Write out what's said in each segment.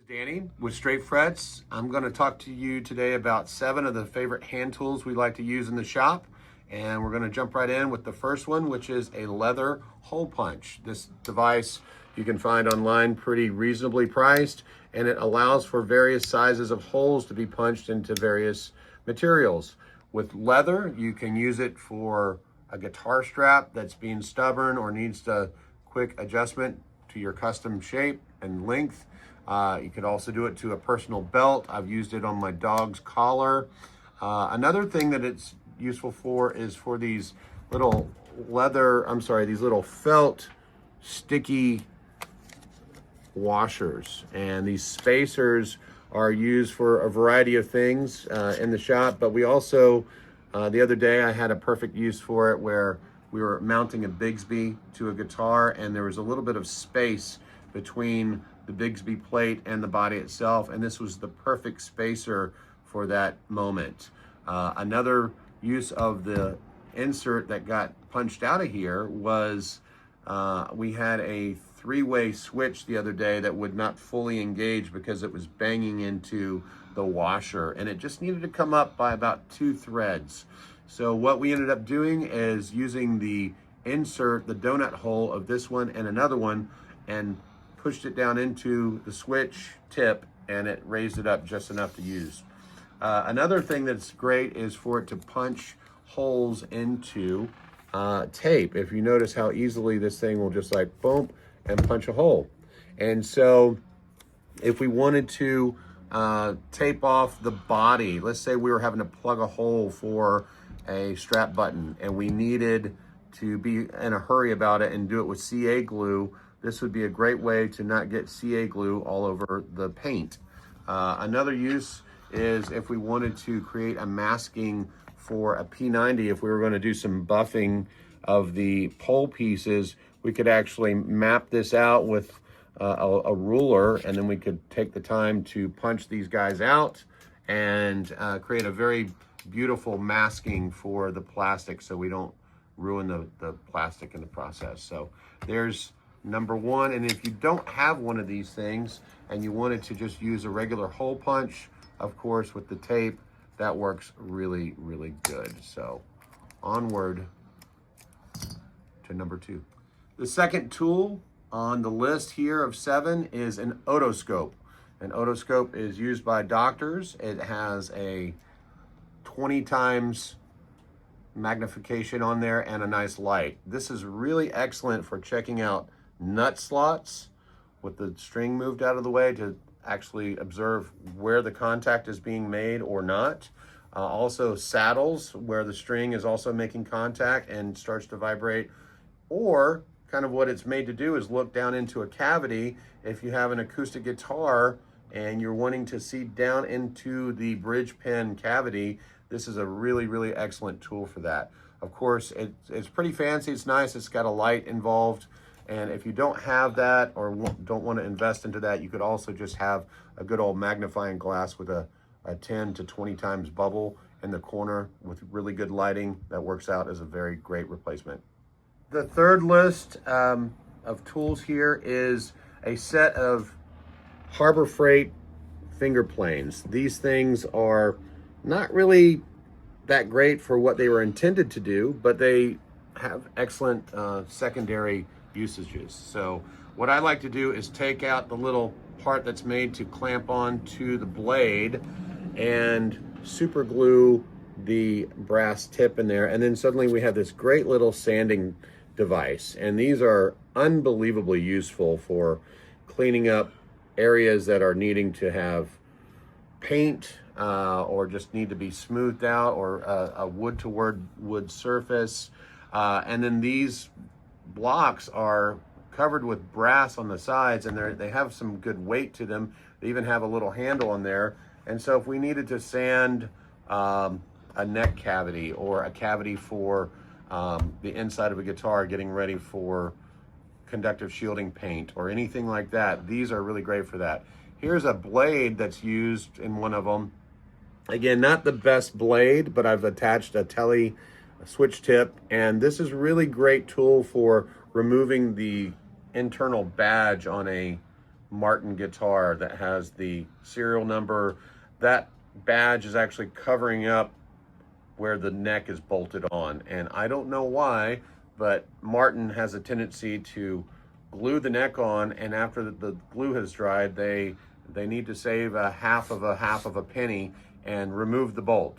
Danny with Straight Frets. I'm going to talk to you today about 7 of the favorite hand tools we like to use in the shop. And we're going to jump right in with the first one, which is a leather hole punch. This device you can find online, pretty reasonably priced, and it allows for various sizes of holes to be punched into various materials. With leather, you can use it for a guitar strap that's being stubborn or needs a quick adjustment to your custom shape and length. You could also do it to a personal belt. I've used it on my dog's collar. Another thing that it's useful for is for these little these little felt sticky washers. And these spacers are used for a variety of things in the shop, but we also, the other day I had a perfect use for it where we were mounting a Bigsby to a guitar and there was a little bit of space between the Bigsby plate and the body itself, and this was the perfect spacer for that moment. Another use of the insert that got punched out of here was we had a 3-way switch the other day that would not fully engage because it was banging into the washer, and it just needed to come up by about 2 threads. So what we ended up doing is using the insert, the donut hole of this one and another one, and pushed it down into the switch tip, and it raised it up just enough to use. Another thing that's great is for it to punch holes into tape. If you notice how easily this thing will just like boom and punch a hole. And so if we wanted to tape off the body, let's say we were having to plug a hole for a strap button and we needed to be in a hurry about it and do it with CA glue, this would be a great way to not get CA glue all over the paint. Another use is if we wanted to create a masking for a P90, if we were going to do some buffing of the pole pieces, we could actually map this out with a ruler, and then we could take the time to punch these guys out and create a very beautiful masking for the plastic so we don't ruin the plastic in the process. So there's number 1. And if you don't have one of these things and you wanted to just use a regular hole punch, of course, with the tape, that works really, really good. So onward to number 2. The second tool on the list here of 7 is an otoscope. An otoscope is used by doctors. It has a 20 times magnification on there and a nice light. This is really excellent for checking out nut slots with the string moved out of the way to actually observe where the contact is being made or not. Also saddles where the string is also making contact and starts to vibrate, or kind of what it's made to do is look down into a cavity. If you have an acoustic guitar and you're wanting to see down into the bridge pin cavity, this is a really, really excellent tool for that. Of course, it's pretty fancy, it's nice, it's got a light involved. And if you don't have that or don't want to invest into that, you could also just have a good old magnifying glass with a 10 to 20 times bubble in the corner with really good lighting. That works out as a very great replacement. The third list of tools here is a set of Harbor Freight finger planes. These things are not really that great for what they were intended to do, but they have excellent secondary usages. So what I like to do is take out the little part that's made to clamp on to the blade and super glue the brass tip in there, and then suddenly we have this great little sanding device. And these are unbelievably useful for cleaning up areas that are needing to have paint or just need to be smoothed out, or a wood to wood surface. And then these blocks are covered with brass on the sides, and they have some good weight to them. They even have a little handle on there. And so if we needed to sand a neck cavity or a cavity for the inside of a guitar, getting ready for conductive shielding paint or anything like that, these are really great for that. Here's a blade that's used in one of them. Again, not the best blade, but I've attached a tele switch tip, and this is a really great tool for removing the internal badge on a Martin guitar that has the serial number. That badge is actually covering up where the neck is bolted on. And I don't know why, but Martin has a tendency to glue the neck on, and after the glue has dried, they need to save a half of a penny and remove the bolt.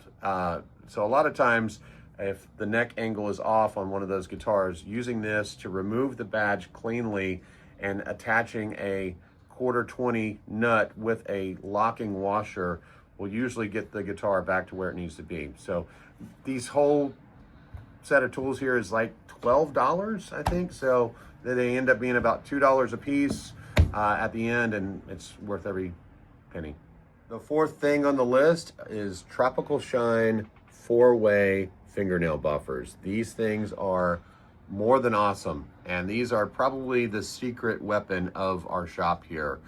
So a lot of times, if the neck angle is off on one of those guitars, using this to remove the badge cleanly and attaching a 1/4 nut with a locking washer will usually get the guitar back to where it needs to be. So these whole set of tools here is like $12, I think. So they end up being about $2 a piece at the end, and it's worth every penny. The fourth thing on the list is Tropical Shine 4-way fingernail buffers. These things are more than awesome, and these are probably the secret weapon of our shop here.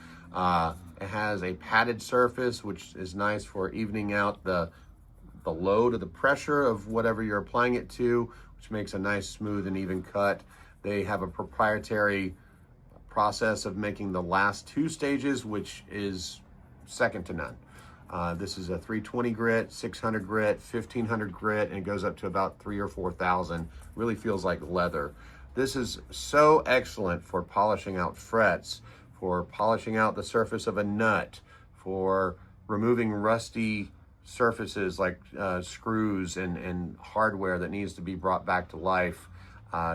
It has a padded surface, which is nice for evening out the load of the pressure of whatever you're applying it to, which makes a nice smooth and even cut. They have a proprietary process of making the last 2 stages, which is second to none. This is a 320 grit, 600 grit, 1500 grit, and it goes up to about 3,000 or 4,000. Really feels like leather. This is so excellent for polishing out frets, for polishing out the surface of a nut, for removing rusty surfaces like screws and hardware that needs to be brought back to life.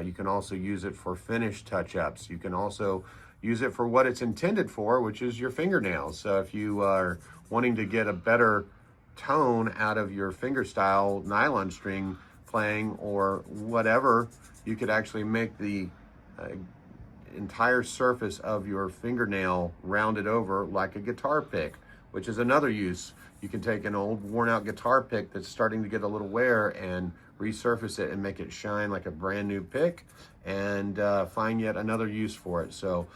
You can also use it for finish touch-ups. You can also use it for what it's intended for, which is your fingernails. So if you are wanting to get a better tone out of your fingerstyle nylon string playing or whatever, you could actually make the entire surface of your fingernail rounded over like a guitar pick, which is another use. You can take an old worn out guitar pick that's starting to get a little wear and resurface it and make it shine like a brand new pick, and find yet another use for it. So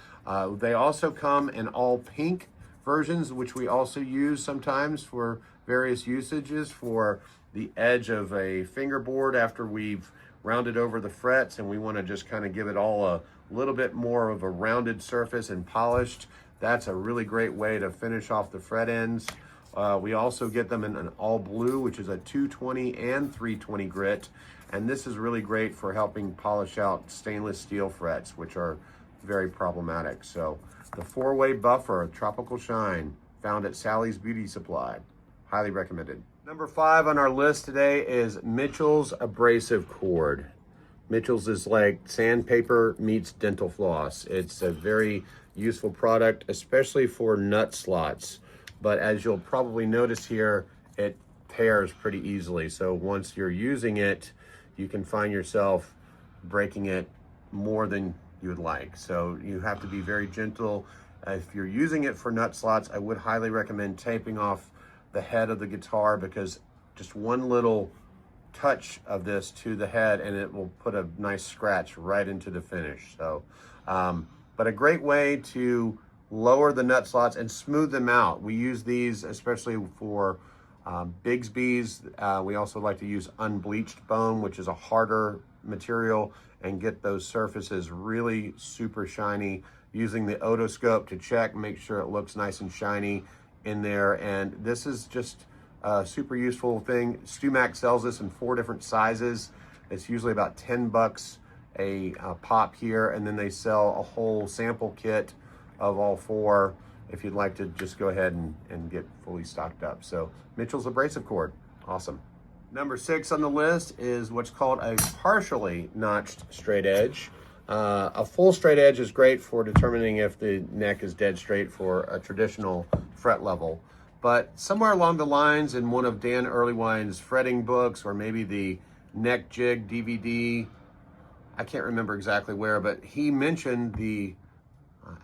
they also come in all pink versions, which we also use sometimes for various usages, for the edge of a fingerboard after we've rounded over the frets and we want to just kind of give it all a little bit more of a rounded surface and polished. That's a really great way to finish off the fret ends. We also get them in an all blue, which is a 220 and 320 grit. And this is really great for helping polish out stainless steel frets, which are very problematic. So the 4-way buffer, Tropical Shine, found at Sally's Beauty Supply. Highly recommended. Number 5 on our list today is Mitchell's Abrasive Cord. Mitchell's is like sandpaper meets dental floss. It's a very useful product, especially for nut slots. But as you'll probably notice here, it tears pretty easily. So once you're using it, you can find yourself breaking it more than you would like. So you have to be very gentle. If you're using it for nut slots, I would highly recommend taping off the head of the guitar, because just one little touch of this to the head and it will put a nice scratch right into the finish. So, but a great way to lower the nut slots and smooth them out. We use these especially for Bigsby's. We also like to use unbleached bone, which is a harder material, and get those surfaces really super shiny, using the otoscope to check, make sure it looks nice and shiny in there. And this is just a super useful thing. StewMac sells this in 4 different sizes. It's usually about 10 bucks a pop here, and then they sell a whole sample kit of all 4 if you'd like to just go ahead and get fully stocked up. So Mitchell's Abrasive Cord, awesome. Number 6 on the list is what's called a partially notched straight edge. A full straight edge is great for determining if the neck is dead straight for a traditional fret level. But somewhere along the lines in one of Dan Earlywine's fretting books, or maybe the Neck Jig DVD, I can't remember exactly where, but he mentioned the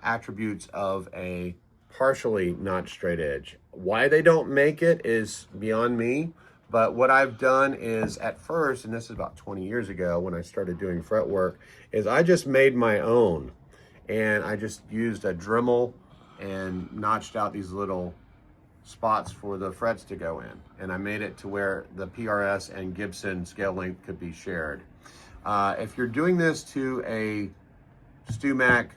attributes of a partially notched straight edge. Why they don't make it is beyond me. But what I've done is, at first, and this is about 20 years ago when I started doing fret work, is I just made my own. And I just used a Dremel and notched out these little spots for the frets to go in. And I made it to where the PRS and Gibson scale length could be shared. If you're doing this to a StewMac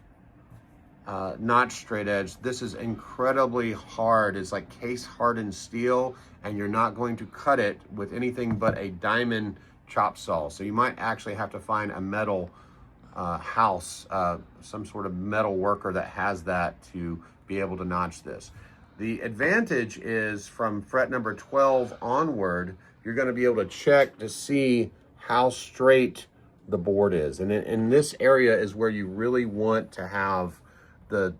notch straight edge. This is incredibly hard. It's like case hardened steel, and you're not going to cut it with anything but a diamond chop saw. So you might actually have to find a metal house, some sort of metal worker that has that to be able to notch this. The advantage is from fret number 12 onward, you're going to be able to check to see how straight the board is. And in this area is where you really want to have the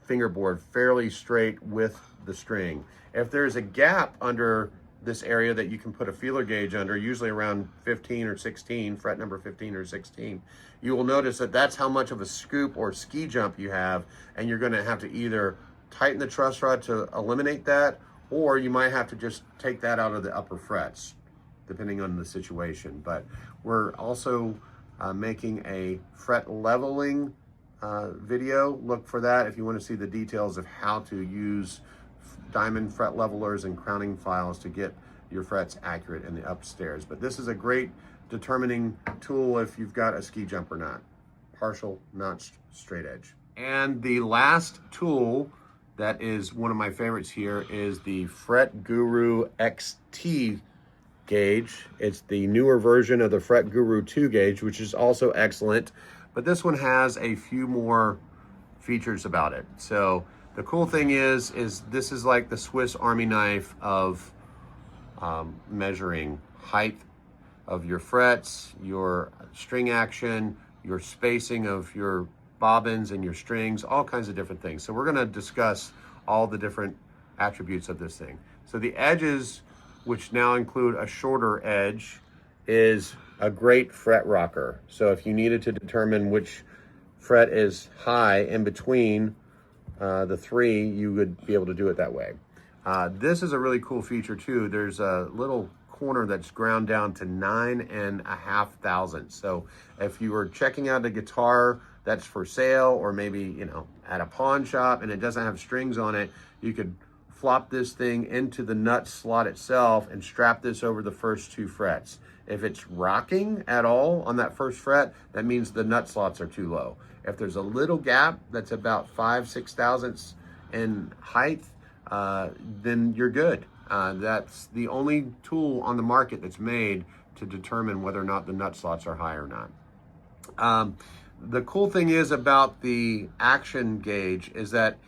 fingerboard fairly straight with the string. If there's a gap under this area that you can put a feeler gauge under, usually around 15 or 16, fret number 15 or 16, you will notice that that's how much of a scoop or ski jump you have, and you're going to have to either tighten the truss rod to eliminate that, or you might have to just take that out of the upper frets, depending on the situation. But we're also making a fret leveling video. Look for that if you want to see the details of how to use diamond fret levelers and crowning files to get your frets accurate in the upstairs. But this is a great determining tool if you've got a ski jump or not. Partial notched straight edge. And the last tool that is one of my favorites here is the Fret Guru XT gauge. It's the newer version of the Fret Guru 2 gauge, which is also excellent, but this one has a few more features about it. So the cool thing is this is like the Swiss Army knife of measuring height of your frets, your string action, your spacing of your bobbins and your strings, all kinds of different things. So we're going to discuss all the different attributes of this thing. So the edges, which now include a shorter edge, is a great fret rocker. So if you needed to determine which fret is high in between the three, you would be able to do it that way. This is a really cool feature too. There's a little corner that's ground down to 9.5 thousandths. So if you were checking out a guitar that's for sale, or maybe, you know, at a pawn shop and it doesn't have strings on it, you could flop this thing into the nut slot itself and strap this over the first two frets. If it's rocking at all on that first fret, that means the nut slots are too low. If there's a little gap that's about 5-6 thousandths in height, then you're good. That's the only tool on the market that's made to determine whether or not the nut slots are high or not. The cool thing is about the action gauge is that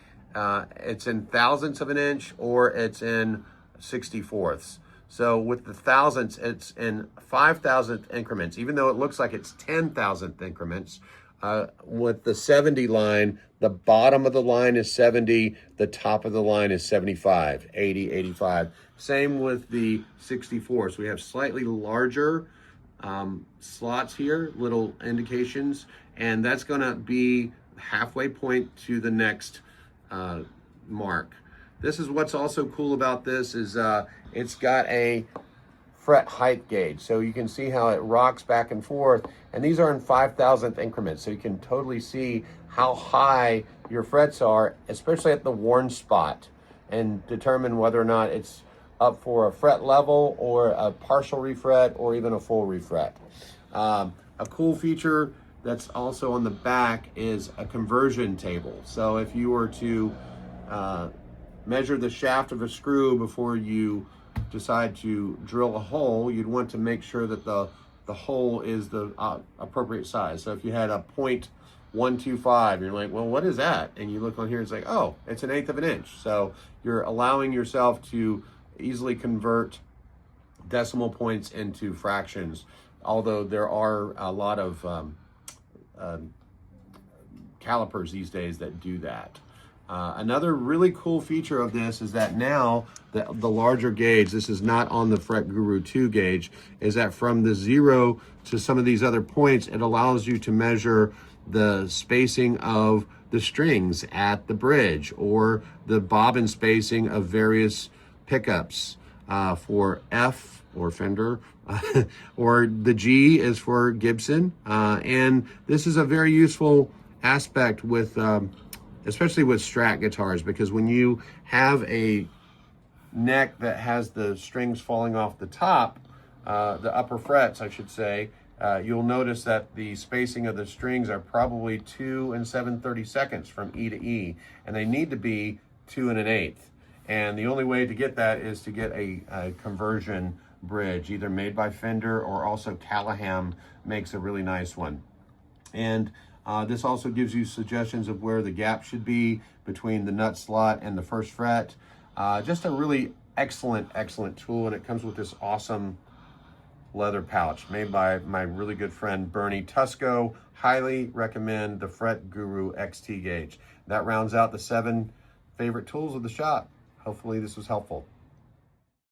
it's in thousandths of an inch or it's in 64ths. So with the thousandths, it's in 5,000th increments, even though it looks like it's 10,000th increments. With the 70 line, the bottom of the line is 70, the top of the line is 75, 80, 85. Same with the 64. So we have slightly larger slots here, little indications, and that's going to be halfway point to the next mark. This is what's also cool about this is it's got a fret height gauge, so you can see how it rocks back and forth, and these are in 5,000th increments, so you can totally see how high your frets are, especially at the worn spot, and determine whether or not it's up for a fret level or a partial refret or even a full refret. A cool feature that's also on the back is a conversion table. So if you were to measure the shaft of a screw before you decide to drill a hole, you'd want to make sure that the hole is the appropriate size. So if you had a 0.125, you're like, well, what is that? And you look on here, it's like, oh, it's 1/8 of an inch. So you're allowing yourself to easily convert decimal points into fractions, although there are a lot of calipers these days that do that. Another really cool feature of this is that now the larger gauge, this is not on the Fret Guru 2 gauge, is that from the 0 to some of these other points, it allows you to measure the spacing of the strings at the bridge or the bobbin spacing of various pickups for F or Fender, or the G is for Gibson. And this is a very useful aspect with especially with Strat guitars, because when you have a neck that has the strings falling off the top, the upper frets, I should say, you'll notice that the spacing of the strings are probably 2 7/32 from E to E, and they need to be 2 1/8. And the only way to get that is to get a conversion bridge, either made by Fender or also Callahan makes a really nice one. And this also gives you suggestions of where the gap should be between the nut slot and the first fret. Just a really excellent tool, and it comes with this awesome leather pouch made by my really good friend Bernie Tusco. Highly recommend the Fret Guru XT gauge. That rounds out the 7 favorite tools of the shop. Hopefully this was helpful.